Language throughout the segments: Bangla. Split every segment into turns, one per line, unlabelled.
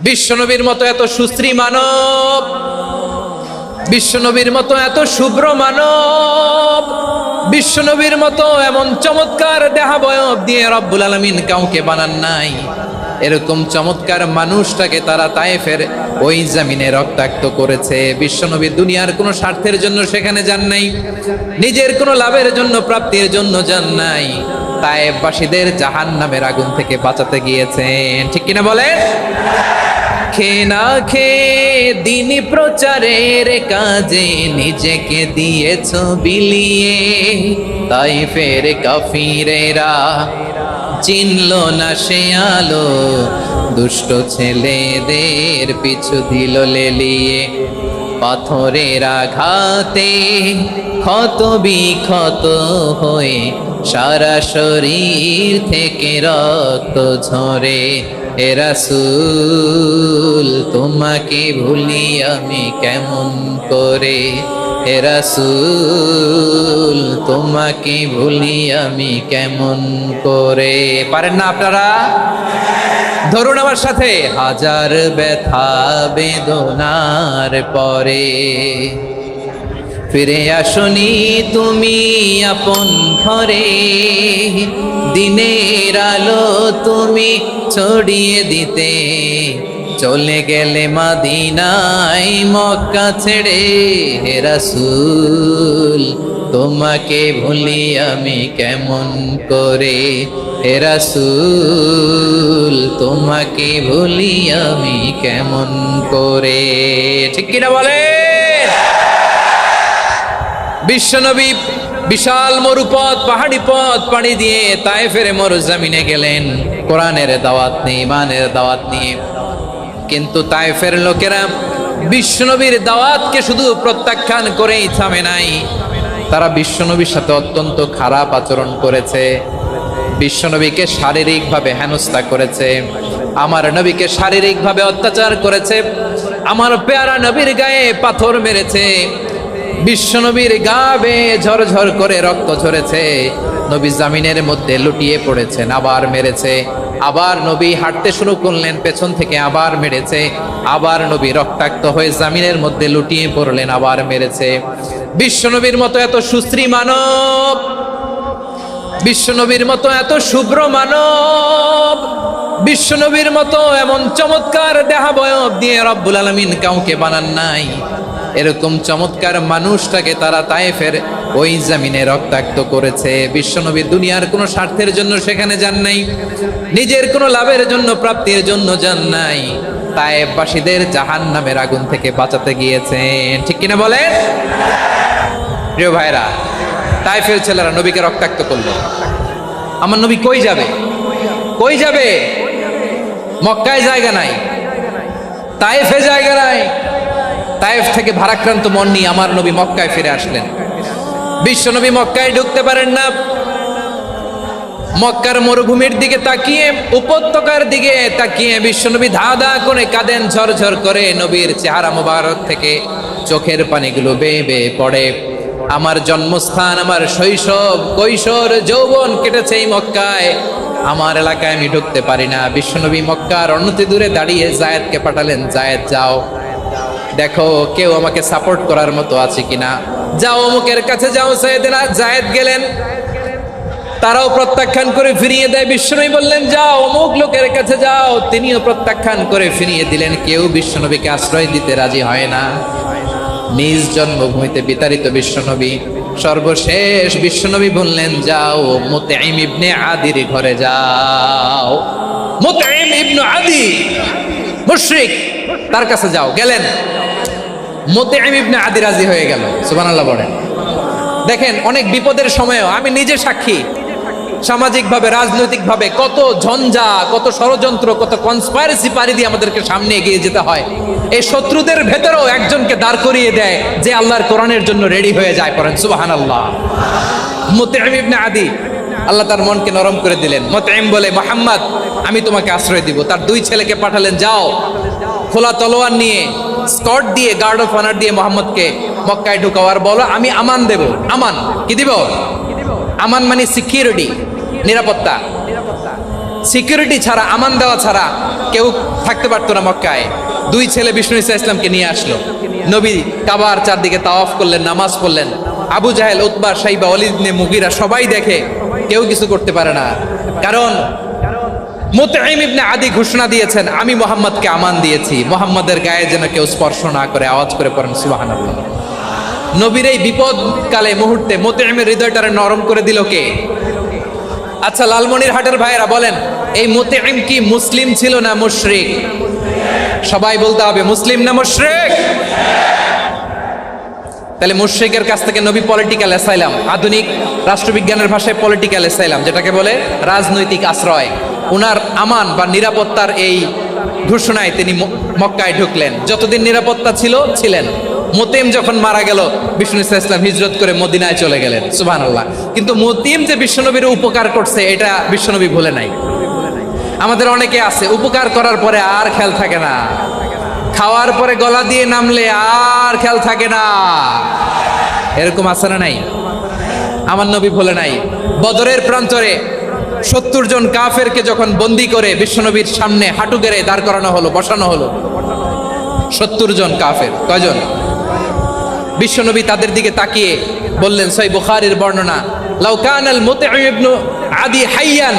বিশ্বনবীর মতো এত সুশ্রী মানব, বিশ্বনবীর মতো এত শুভ্র মানব, বিশ্বনবীর মতো এমন চমৎকার দেহাবয়ব দিয়ে রব্বুল আলামিন কাউকে বানান নাই। এরকম চমৎকার মানুষটাকে তারা তায়েফের ওই জমিনে রক্তাক্ত করেছে। বিশ্বনবী দুনিয়ার কোনো স্বার্থের জন্য সেখানে যান নাই, নিজের কোনো লাভের জন্য, প্রাপ্তির জন্য যান নাই। তায়েফবাসীদের জাহান্নামের আগুন থেকে বাঁচাতে গিয়েছেন, ঠিক কিনা বলেন? খেয়ে না খেয়ে দিনী প্রচারের কাজে নিজেকে দিয়েছ বিলিয়ে। তায়েফের কাফিরেরা চিনল না সে আলো, দুষ্ট ছেলেদের পিছু দিল লেলিয়ে। পাথরের আঘাতে ক্ষত বিক্ষত হয়ে সারা শরীর থেকে রক্ত ঝরে। হে রাসূল তোমাকে ভুলি আমি কেমন করে, হে রাসূল তোমাকে ভুলি আমি কেমন করে। পারেন না আপনারা? ধরুন আমার সাথে। হাজার ব্যথা বেদনার পরে ফিরে আসনি তুমি আপন ঘরে। দিনের আলো তুমি ছড়িয়ে দিতে চলে গেলে মদিনায় মক্কা ছেড়ে। হে রাসূল তোমাকে ভুলি আমি কেমন করে, হে রাসূল তোমাকে ভুলি আমি কেমন করে। ঠিক কিনা বলে? বিশ্বনবী বিশাল মরুপথ, পাহাড়ি পথ পাড়ি দিয়ে তায়েফের মরুজমিনে গেলেন কোরআনের দাওয়াত নিয়ে, ইমানের দাওয়াত নিয়ে। কিন্তু তায়েফের লোকেরা বিশ্বনবীর দাওয়াতকে শুধু প্রত্যাখ্যান করেই থামে নাই, তারা বিশ্বনবীর সাথে অত্যন্ত খারাপ আচরণ করেছে। বিশ্বনবীকে শারীরিকভাবে হেনস্থা করেছে, আমার নবীকে শারীরিকভাবে অত্যাচার করেছে, আমার পেয়ারা নবীর গায়ে পাথর মেরেছে, বিশ্বনবীর গা বেয়ে ঝরঝর করে রক্ত ঝরেছে, নবী জামিনের মধ্যে লুটিয়ে পড়েছেন, আবার মেরেছে। আবার নবী হাঁটতে শুরু করলেন, পেছন থেকে আবার মেরেছে। আবার নবী রক্তাক্ত হয়ে জামিনের মধ্যে লুটিয়ে পড়লেন, আবার মেরেছে। বিশ্বনবীর মতো এত সুশ্রী মানব, বিশ্বনবীর মতো এত শুভ্র মানব, বিশ্বনবীর মতো এমন চমৎকার দেহাবয়ব দিয়ে রব্বুল আলামিন কাউকে বানান নাই। এরকম চমৎকার মানুষটাকে তারা তায়েফের ওই জমিনে রক্তাক্ত করেছে। বিশ্বনবী দুনিয়ার কোনো স্বার্থের জন্য সেখানে যান নাই, নিজের কোনো লাভের জন্য, প্রাপ্তির জন্য যান নাই। তায়েফবাসীদের জাহান্নামের আগুন থেকে বাঁচাতে গিয়েছেন, ঠিক কিনা বলেন? প্রিয় ভাইরা, তায়েফের ছেলেরা নবীকে রক্তাক্ত করলো। আমার নবী কই যাবে? কই যাবে? মক্কায় জায়গা নাই, তায়েফে জায়গা নাই। তায়েফ থেকে ভারাক্রান্ত মন নিয়ে আমার নবী মক্কায় ফিরে আসলেন। বিশ্বনবী মক্কায় ঢুকতে পারেন না। মক্কার মরুভূমির দিকে তাকিয়ে, উপত্যকার দিকে তাকিয়ে বিশ্বনবী ধা ধা করে কাঁদেন, ঝরঝর করে। নবীর চেহারা মোবারক থেকে চোখের পানিগুলো বেয়ে বেয়ে পড়ে। আমার জন্মস্থান, আমার শৈশব, কৈশোর, যৌবন কেটেছে এই মক্কায়, আমার এলাকায় আমি ঢুকতে পারি না। বিশ্বনবী মক্কার অনতি দূরে দাঁড়িয়ে জায়েদকে পাঠালেন, জায়েদ যাও দেখো কেউ আমাকে সাপোর্ট করার মতো আছে কিনা, যাও অমুকের কাছে যাও। জায়েদ গেলেন, তারাও প্রত্যাখ্যান করে ফিরিয়ে দেয়। বিশ্বনবী বললেন যাও অমুক লোকের কাছে যাও, তিনিও প্রত্যাখ্যান করে ফিরিয়ে দিলেন। কেউ বিশ্বনবীকে আশ্রয় দিতে রাজি হয় না। নিজ জন্মভূমিতে বিতাড়িত বিশ্বনবী, সর্বশেষ বিশ্বনবী বললেন যাও মুতঈম ইবনে আদির ঘরে যাও। মুতঈম ইবনে আদি মুশরিক, তার কাছে যাও। গেলেন, মুতঈম ইবনে আদি রাজি হয়ে গেল। সুবহানাল্লাহ বলেন। দেখেন, অনেক বিপদের সময়ও আমি নিজে সাক্ষী, সামাজিকভাবে, রাজনৈতিকভাবে কত ঝঞ্ঝা, কত ষড়যন্ত্র, কত কনস্পাইরেসি পাড়ি দিয়ে আমাদেরকে সামনে এগিয়ে যেতে হয়। এই শত্রুদের ভেতরেও একজনকে দাঁড় করিয়ে দেয় যে আল্লাহর কোরআনের জন্য রেডি হয়ে যায়। পড়েন সুবহানাল্লাহ। মুতঈম ইবনে আদি, আল্লাহ তার মনকে নরম করে দিলেন। মুতঈম বলে, মুহাম্মদ আমি তোমাকে আশ্রয় দিব। তার দুই ছেলেকে পাঠালেন, যাও খোলা তলোয়ার নিয়ে, স্কট দিয়ে, গার্ড অফ অনার দিয়ে মোহাম্মদকে মক্কায় ঢুকাও, আর বলো আমি আমান দেব। আমান কি দিব? আমান মানে সিকিউরিটি, নিরাপত্তা। সিকিউরিটি ছাড়া, আমান দেওয়া ছাড়া কেউ থাকতে পারতো না মক্কায়। দুই ছেলে বিষ্ণু ইসা ইসলামকে নিয়ে আসলো। নবী কাবার চারদিকে তাওয়াফ করলেন, নামাজ পড়লেন। আবু জাহেল, উতবা, সাইবা, ওয়ালিদ ইবনে মুগীরা সবাই দেখে, কেউ কিছু করতে পারে না। কারণ মুতঈম ইবনে আদি ঘোষণা দিয়েছেন, আমি মুহাম্মদকে আমান দিয়েছি, মুহাম্মাদের গায়ে যেন কেউ স্পর্শ না করে। আওয়াজ করে পড়েন সুবহানাল্লাহ। নবীর এই বিপদকালে মুহূর্তে মুতঈমের হৃদয়টারে নরম করে দিল কে? আচ্ছা, লালমনিরহাটের ভাইয়েরা বলেন, এই মুতঈম কি মুসলিম ছিল না মুশরিক? সবাই বলতে হবে, মুসলিম না মুশরিক? তাহলে মুশরিকের কাছ থেকে নবী পলিটিক্যাল অ্যাসাইলাম, আধুনিক রাষ্ট্রবিজ্ঞানের ভাষায় পলিটিক্যাল অ্যাসাইলাম, যেটাকে বলে রাজনৈতিক আশ্রয়, উনার আমান বা নিরাপত্তার এই ঘোষণায় তিনি মক্কায় ঢুকলেন। যতদিন নিরাপত্তা ছিল ছিলেন। মুতিম যখন মারা গেল, বিষ্ণু ইসলাম হিজরত করে মদিনায় চলে গেলেন। সুবহানাল্লাহ। কিন্তু মুতিম যে বিশ্বনবীর উপকার করছে, এটা বিশ্বনবী ভুলে নাই। আমাদের অনেকে আছে, উপকার করার পরে আর খেয়াল থাকে না, খাওয়ার পরে গলা দিয়ে নামলে আর খেয়াল থাকে না। এরকম আছে না নাই? আমার নবী ভুলে নাই। বদরের প্রান্তরে 70 জন কাফেরকে যখন বন্দি করে বিশ্বনবীর সামনে হাঁটু গেড়ে দাঁড় করানো হলো, বসানো হলো, 70 জন কাফের। কয়জন? বিশ্বনবী তাদের দিকে তাকিয়ে বললেন, সহিহ বুখারীর বর্ণনা, লাউ কানাল মুতঈম ইবনু আদি হাইয়ান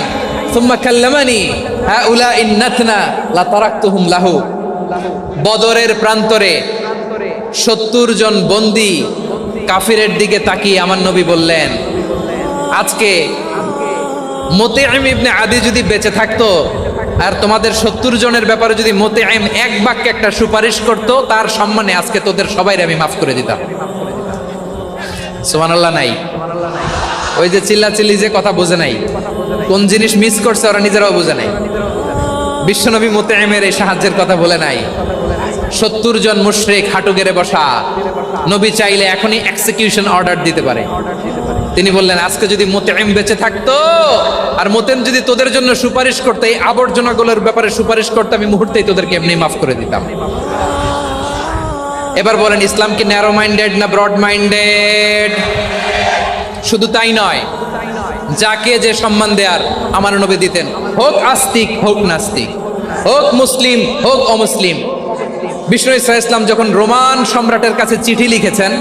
সুম্মা কাল্লামানি হাউলাই নাতনা লা তারাকতুহুম লাহু। বদরের প্রান্তরে 70 জন বন্দি কাফিরের দিকে তাকিয়ে আমার নবী বললেন, আজকে মুতঈম ইবনে আদি যদি বেঁচে থাকতো আর তোমাদের 70 জনের ব্যাপারে যদি মুতঈম এক বাক্যে একটা সুপারিশ করতো, তার সম্মানে আজকে তোদের সবাইকে আমি মাফ করে দিতাম। সুবহানাল্লাহ নাই? ওই যে চিল্লাচিল্লি যে কথা বোঝে নাই, কোন জিনিস মিস করছে ওরা নিজেরাও বোঝে নাই। বিশ্বনবী মুতঈমের এই সাহায্যের কথা বলে নাই। 70 জন মুশরিক হাঁটু গেড়ে বসা, নবী চাইলে এখনই এক্সিকিউশন অর্ডার দিতে পারে। তিনি বললেন, আজকে যদি মুতঈম বেঁচে থাকতো আর মুতঈম যদি তোদের জন্য সুপারিশ করতে, এই আবর্জনাগুলোর ব্যাপারে সুপারিশ করতে, আমি মুহূর্তেই তোদেরকে এমনি মাফ করে দিতাম। এবার বলেন, ইসলাম কি ন্যারো মাইন্ডেড না ব্রড মাইন্ডেড? শুধু তাই নয়, যাকে যে সম্মান দেয়ার আমার নবী দিতেন, হোক আস্তিক হোক নাস্তিক, হোক মুসলিম হোক অমুসলিম। বিষ্ণু ইসলাম যখন রোমান সম্রাটের কাছে চিঠি লিখেছেন,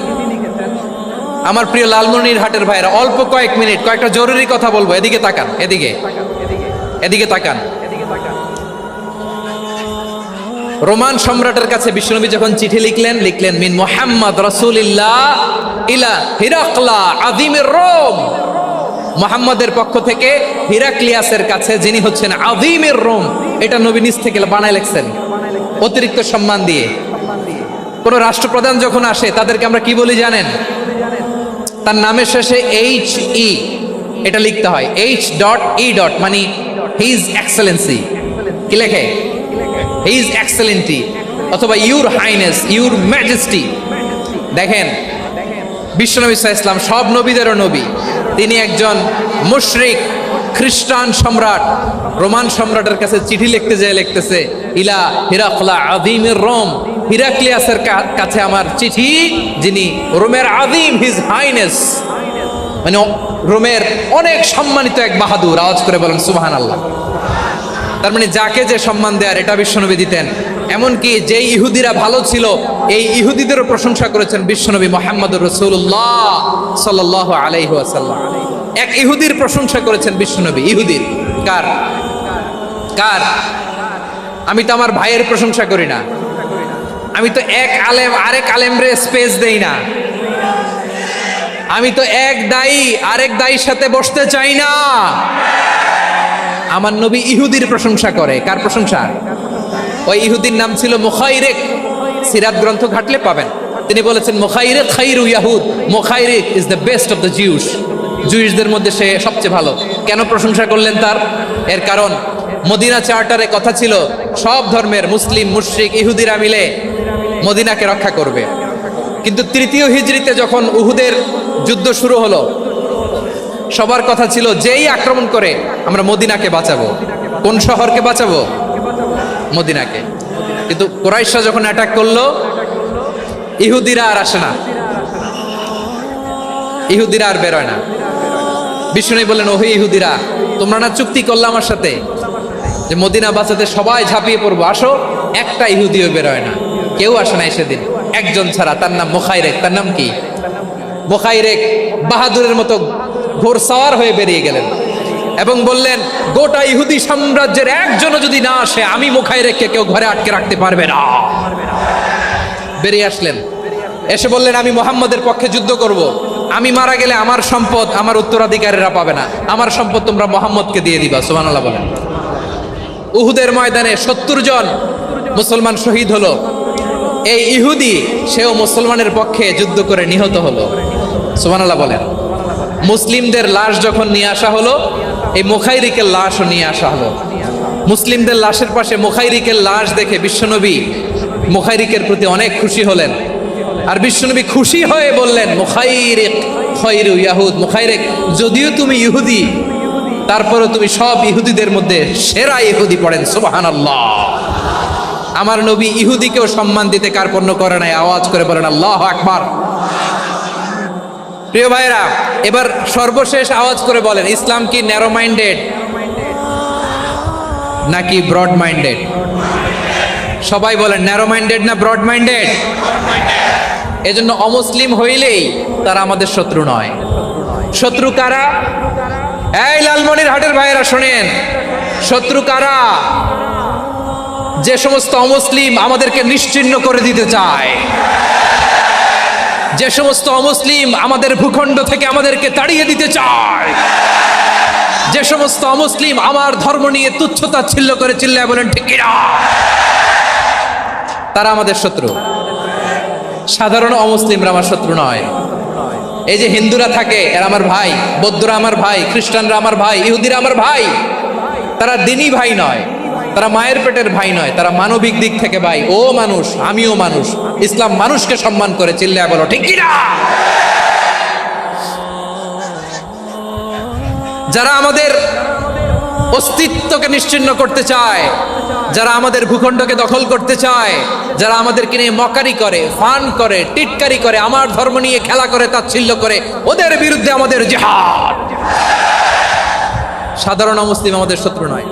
আমার প্রিয় লালমনিরহাটের ভাইরা, অল্প কয়েক মিনিট কয়েকটা জরুরি কথা বলবো। এদিকে তাকান, এদিকে তাকান। রোমান সম্রাটের কাছে বিশ্বনবী যখন চিঠি লিখলেন মিন মুহাম্মদ রাসূলিল্লাহ ইলা হিরাকলা আযীমির রোম। মুহাম্মদের পক্ষ থেকে হিরাক্লিয়াসের কাছে, যিনি হচ্ছেন আযীমির রোম। এটা নবী নিজ থেকে বানায় লিখছেন, অতিরিক্ত সম্মান দিয়ে। কোন রাষ্ট্রপ্রধান যখন আসে, তাদেরকে আমরা কি বলি জানেন? তার নামের শেষে HE এটা লিখতে হয়, H.E. মানে হিজ এক্সেলেন্সি। কি লেখে? হিজ এক্সেলেন্টি, অথবা ইউর হাইনেস, ইউর ম্যাজেস্টি। দেখেন, বিশ্বনবী সাল্লাল্লাহু আলাইহি ওয়াসাল্লাম সব নবীদেরও নবী। তিনি একজন মুশরিক খ্রিস্টান সম্রাট, রোমান সম্রাটের কাছে চিঠি লিখতে যেয়ে লিখতেছে, ইলা হিরাকলা আযীমির রোম। হিরাক্লিয়াসের কাছে আমার চিঠি, যিনি রোমের আযীম, হিজ হাইনেস, মানে রোমের অনেক সম্মানিত এক বাহাদুর। আওয়াজ করে বলেন সুবহানাল্লাহ। তার মানে যাকে যে সম্মান দেয়ার, এটা বিশ্বনবী দিতেন। এমনকি যে ইহুদিরা ভালো ছিল, এই ইহুদিদেরও প্রশংসা করেছেন বিশ্বনবী মুহাম্মদুর রাসূলুল্লাহ সাল্লাল্লাহু আলাইহি ওয়াসাল্লাম। এক ইহুদির প্রশংসা করেছেন বিশ্বনবী। ইহুদির কার? আমি তো আমার ভাইয়ের প্রশংসা করি না, আমি তো এক আলেম আরেক আলেমরে স্পেস দেই না, আমি তো এক দায়ী আরেক দায়ীর সাথে বসতে চাই না। আমার নবী ইহুদির প্রশংসা করে। কার প্রশংসা? ওই ইহুদির নাম ছিল মুখাইরিক। সিরাত গ্রন্থ ঘাটলে পাবেন। তিনি বলেছেন, মুখাইরিক খাইরু ইয়াহুদ, Mukhayriq is the best of the Jews. জুইশদের মধ্যে সে সবচেয়ে ভালো। কেন প্রশংসা করলেন তার? এর কারণ মদিনা চার্টারে কথা ছিল, সব ধর্মের মুসলিম, মুশরিক, ইহুদিরা মিলে মদিনাকে রক্ষা করবে। কিন্তু 3য় হিজরিতে যখন উহুদের যুদ্ধ শুরু হলো, সবার কথা ছিল, যেই আক্রমণ করে আমরা মদিনাকে বাঁচাবো। কোন শহরকে বাঁচাবো? মদিনাকে। কিন্তু কুরাইশরা যখন অ্যাটাক করলো, ইহুদিরা আর আসে না, ইহুদিরা আর বেরোয় না। বিষ্ণু বললেন, ওহে ইহুদিরা, তোমরা না চুক্তি করলে আমার সাথে, যে মদিনা বাঁচাতে সবাই ঝাঁপিয়ে পড়বো, আসো, একটা ইহুদিও বেরোয় না, কেউ আসে নাই সেদিন, একজন ছাড়া, তার নাম মুখাইরেক। তার নাম কি? মুখাইরেক বাহাদুরের মতো ঘোড়সাওয়ার হয়ে বেরিয়ে গেলেন এবং বললেন, গোটা ইহুদি সাম্রাজ্যের একজনও যদি না আসে, আমি মুখাইরেককে কেউ ঘরে আটকে রাখতে পারবে না। বেরিয়ে আসলেন, এসে বললেন, আমি মুহাম্মদের পক্ষে যুদ্ধ করব, আমি মারা গেলে আমার সম্পদ আমার উত্তরাধিকারীরা পাবে না, আমার সম্পদ তোমরা মুহাম্মদকে দিয়ে দিবা। সুবহানাল্লাহ বলেন। উহুদের ময়দানে 70 জন মুসলমান শহীদ হলো। এই ইহুদি সেও মুসলমানের পক্ষে যুদ্ধ করে নিহত হলো। সুবহানাল্লাহ বলেন। মুসলিমদের লাশ যখন নিয়ে আসা হলো, এই মুখাইরিকের লাশও নিয়ে আসা হলো। মুসলিমদের লাশের পাশে মুখাইরিকের লাশ দেখে বিশ্বনবী মুখাইরিকের প্রতি অনেক খুশি হলেন। আর বিশ্বনবী খুশি হয়ে বললেন, মুখাইরিক খায়রু ইয়াহুদ, মুখাইরিক যদিও তুমি ইহুদি, তারপরেও তুমি সব ইহুদিদের মধ্যে সেরা ইহুদি। পড়েন সুবহানাল্লাহ। আমার নবী ইহুদিকেও সম্মান দিতে কার্পণ্য করে নাই, আওয়াজ করে বলেন আল্লাহু আকবার। প্রিয় ভাইরা, এবার সর্বশেষ আওয়াজ করে বলেন, ইসলাম কি ন্যারো মাইন্ডেড নাকি ব্রড মাইন্ডেড? সবাই বলেন, ন্যারো মাইন্ডেড না ব্রড মাইন্ডেড? এজন্য অমুসলিম হইলেই তারা আমাদের শত্রু নয়। শত্রু কারা? এই লালমনির হাটের ভাইয়েরা শোনেন, শত্রু কারা? যে সমস্ত অমুসলিম আমাদেরকে নিশ্চিহ্ন করে দিতে চায়, যে সমস্ত অমুসলিম আমাদের ভূখণ্ড থেকে আমাদেরকে তাড়িয়ে দিতে চায়, যে সমস্ত অমুসলিম আমার ধর্ম নিয়ে তুচ্ছতাচ্ছিল্য করে চিল্লায় বলেন ঠিক কিনা, তারা আমাদের শত্রু। সাধারণ অমুসলিমরা আমার শত্রু নয়। এই যে হিন্দুরা থাকে, এরা আমার ভাই, বৌদ্ধরা আমার ভাই, খ্রিস্টানরা আমার ভাই, ইহুদিরা আমার ভাই। তারা দিনই ভাই নয়, তারা মায়ের পেটের ভাই নয়, তারা মানবিক দিক থেকে ভাই। ও মানুষ, আমিও মানুষ, ইসলাম মানুষকে সম্মান করে, চিল্লায় বলো ঠিক কিনা। যারা আমাদের অস্তিত্বকে নিশ্চিহ্ন করতে চায়, যারা আমাদের ভূখণ্ডকে দখল করতে চায়, যারা আমাদেরকে নিয়ে মকারি করে, ফান করে, টিটকারি করে, আমার ধর্ম নিয়ে খেলা করে, তাচ্ছিল্য করে, ওদের বিরুদ্ধে আমাদের জিহাদ। সাধারণ মুসলিম আমাদের শত্রু নয়।